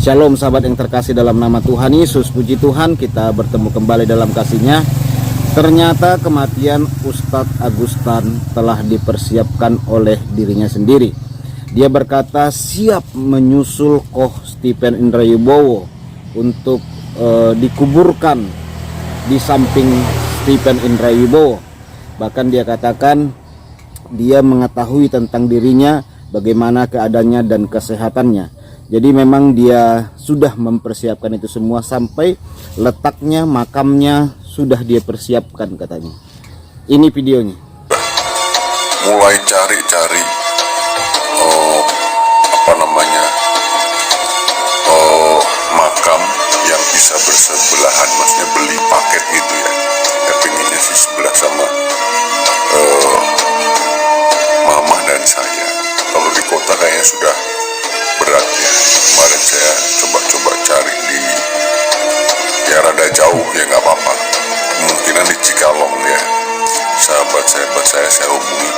Shalom sahabat yang terkasih dalam nama Tuhan Yesus. Puji Tuhan, kita bertemu kembali dalam kasih-Nya. Ternyata kematian Ustadz Agustan telah dipersiapkan oleh dirinya sendiri. Dia berkata siap menyusul Koh Stephen Indrayubowo untuk dikuburkan di samping Stephen Indrayubowo. Bahkan dia katakan dia mengetahui tentang dirinya, bagaimana keadaannya dan kesehatannya. Jadi memang dia sudah mempersiapkan itu semua, sampai letaknya, makamnya sudah dia persiapkan katanya. Ini videonya. Mulai cari-cari makam yang bisa bersebelahan, maksudnya beli paket gitu ya. Ya pengennya sih sebelah sama mama dan saya. Kalau di kota kayaknya sudah berat ya. Kemarin saya coba-coba cari di ya rada jauh ya, nggak apa-apa, kemungkinan di Cikalong ya. Sahabat saya hubungi,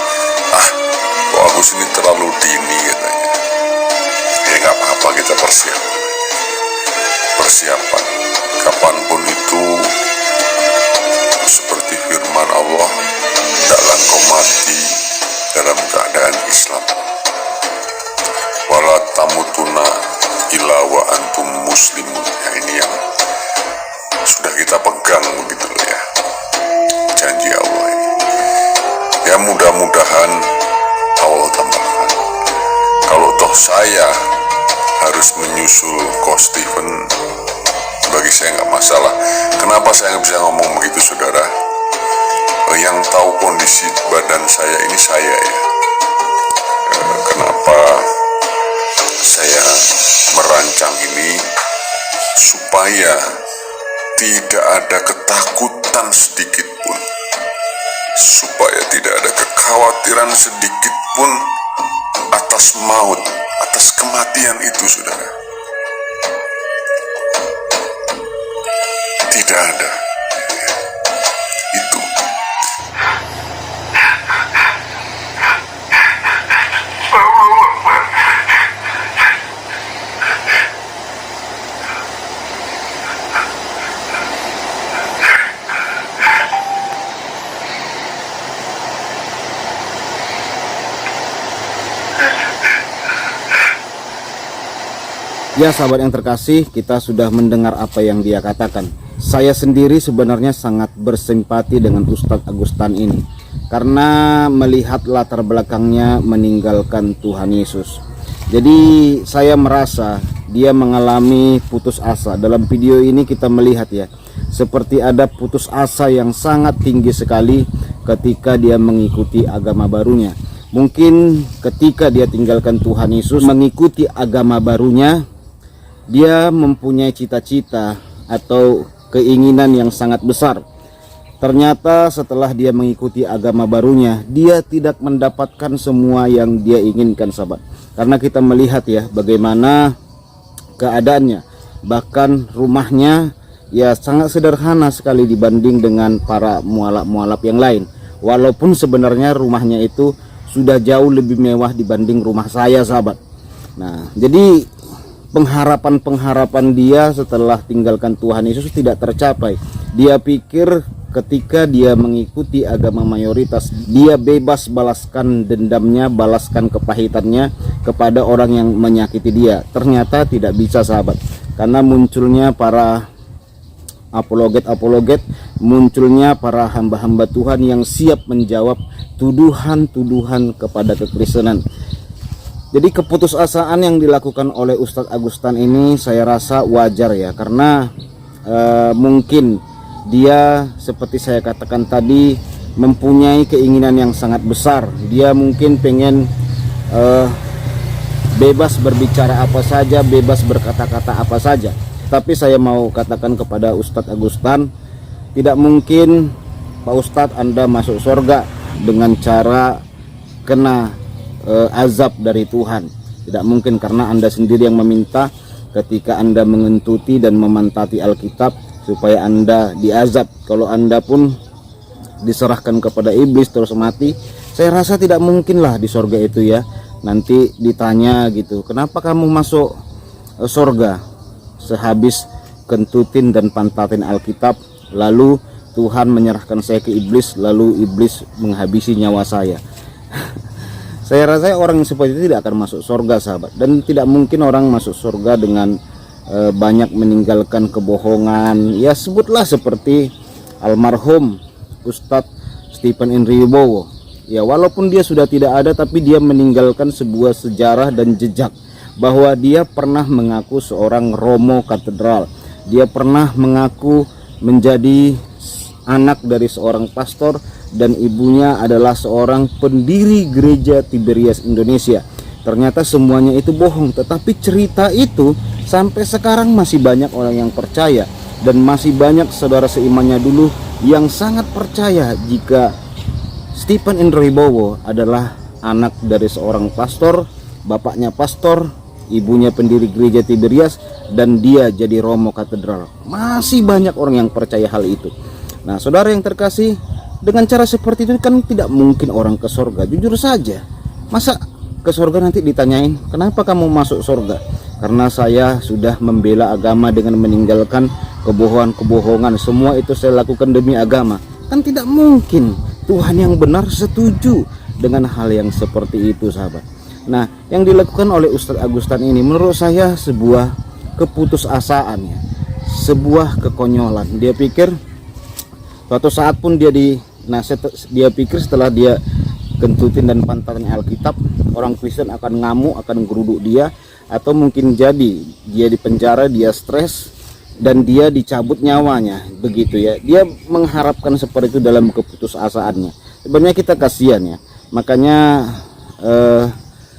kok Agus ini terlalu dini katanya. Ya nggak apa-apa, kita persiapan kapanpun itu, seperti firman Allah, hendaklah kau mati dalam keadaan Islam. Wala tamutuna illa wa antum muslimun. Ya, ini yang sudah kita pegang begitu loh ya, janji Allah ini. Ya mudah-mudahan Allah tambahkan. Kalau toh saya harus menyusul Koh Stephen, bagi saya nggak masalah. Kenapa saya nggak bisa ngomong begitu, saudara? Yang tahu kondisi badan saya ini saya ya. Kenapa saya merancang ini? Supaya tidak ada ketakutan sedikit pun, supaya tidak ada kekhawatiran sedikit pun atas maut, atas kematian itu, saudara. Tidak ada. Itu. Ya sahabat yang terkasih, kita sudah mendengar apa yang dia katakan. Saya sendiri sebenarnya sangat bersimpati dengan Ustadz Agustan ini, karena melihat latar belakangnya meninggalkan Tuhan Yesus. Jadi saya merasa dia mengalami putus asa. Dalam video ini kita melihat ya, seperti ada putus asa yang sangat tinggi sekali ketika dia mengikuti agama barunya. Mungkin ketika dia tinggalkan Tuhan Yesus, mengikuti agama barunya, dia mempunyai cita-cita atau keinginan yang sangat besar. Ternyata setelah dia mengikuti agama barunya, dia tidak mendapatkan semua yang dia inginkan, sahabat. Karena kita melihat ya bagaimana keadaannya. Bahkan rumahnya ya sangat sederhana sekali dibanding dengan para mualaf-mualaf yang lain. Walaupun sebenarnya rumahnya itu sudah jauh lebih mewah dibanding rumah saya, sahabat. Nah, jadi pengharapan dia setelah tinggalkan Tuhan Yesus tidak tercapai. Dia pikir ketika dia mengikuti agama mayoritas, dia bebas balaskan dendamnya, balaskan kepahitannya kepada orang yang menyakiti dia. Ternyata tidak bisa, sahabat. Karena munculnya para apologet, munculnya para hamba-hamba Tuhan yang siap menjawab tuduhan-tuduhan kepada kekristenan. Jadi keputusasaan yang dilakukan oleh Ustadz Agustan ini saya rasa wajar ya, karena mungkin dia seperti saya katakan tadi mempunyai keinginan yang sangat besar. Dia mungkin pengen bebas berbicara apa saja, bebas berkata-kata apa saja. Tapi saya mau katakan kepada Ustadz Agustan, tidak mungkin Pak Ustadz Anda masuk surga dengan cara kena azab dari Tuhan. Tidak mungkin, karena Anda sendiri yang meminta ketika Anda mengentuti dan memantati Alkitab supaya Anda diazab. Kalau Anda pun diserahkan kepada iblis terus mati, saya rasa tidak mungkinlah di surga itu ya. Nanti ditanya gitu, kenapa kamu masuk surga? sehabis kentutin dan pantatin Alkitab, lalu Tuhan menyerahkan saya ke iblis, lalu iblis menghabisi nyawa saya. Saya rasa orang yang seperti itu tidak akan masuk surga, sahabat. Dan tidak mungkin orang masuk surga dengan banyak meninggalkan kebohongan. Ya, sebutlah seperti almarhum Ustadz Stephen Henry Wibowo. Ya, walaupun dia sudah tidak ada, tapi dia meninggalkan sebuah sejarah dan jejak bahwa dia pernah mengaku seorang Romo katedral. Dia pernah mengaku menjadi anak dari seorang pastor dan ibunya adalah seorang pendiri gereja Tiberias Indonesia. Ternyata semuanya itu bohong, tetapi cerita itu sampai sekarang masih banyak orang yang percaya, dan masih banyak saudara seimannya dulu yang sangat percaya jika Stephen Henry Wibowo adalah anak dari seorang pastor, bapaknya pastor, ibunya pendiri gereja Tiberias, dan dia jadi Romo katedral. Masih banyak orang yang percaya hal itu. Nah, saudara yang terkasih, dengan cara seperti itu kan tidak mungkin orang ke surga. Jujur saja, masa ke surga nanti ditanyain, kenapa kamu masuk surga? Karena saya sudah membela agama dengan meninggalkan kebohongan-kebohongan. Semua itu saya lakukan demi agama. Kan tidak mungkin Tuhan yang benar setuju dengan hal yang seperti itu, sahabat. Nah, yang dilakukan oleh Ustadz Agustan ini menurut saya sebuah keputusasaan, ya, sebuah kekonyolan. Dia pikir suatu saat pun dia pikir setelah dia kentutin dan pantatin Alkitab, orang Kristen akan ngamuk, akan geruduk dia, atau mungkin jadi dia di penjara, dia stres, dan dia dicabut nyawanya, begitu ya. Dia mengharapkan seperti itu dalam keputusasaannya. Sebenarnya kita kasihan, ya. Makanya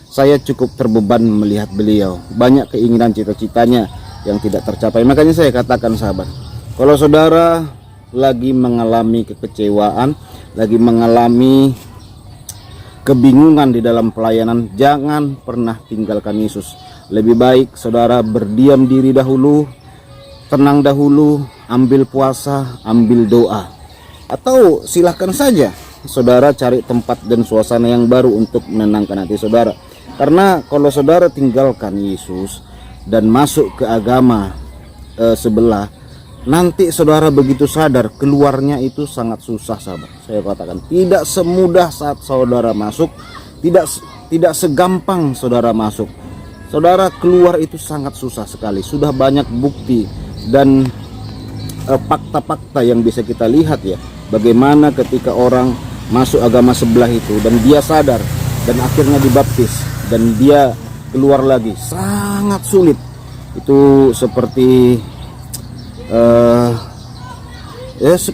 saya cukup terbeban melihat beliau. Banyak keinginan cita-citanya yang tidak tercapai. Makanya saya katakan, sahabat, kalau saudara lagi mengalami kekecewaan, lagi mengalami kebingungan di dalam pelayanan, jangan pernah tinggalkan Yesus. Lebih baik saudara berdiam diri dahulu, tenang dahulu, ambil puasa, ambil doa. Atau silahkan saja saudara cari tempat dan suasana yang baru untuk menenangkan hati saudara. Karena kalau saudara tinggalkan Yesus dan masuk ke agama sebelah, nanti saudara begitu sadar, keluarnya itu sangat susah, sahabat. Saya katakan tidak semudah saat saudara masuk, tidak segampang saudara masuk. Saudara keluar itu sangat susah sekali. Sudah banyak bukti dan fakta-fakta yang bisa kita lihat, ya, bagaimana ketika orang masuk agama sebelah itu dan dia sadar dan akhirnya dibaptis dan dia keluar lagi, sangat sulit. Itu seperti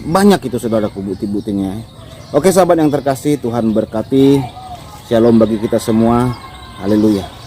banyak itu saudaraku bukti-buktinya. Oke, sahabat yang terkasih, Tuhan berkati. Shalom bagi kita semua. Haleluya.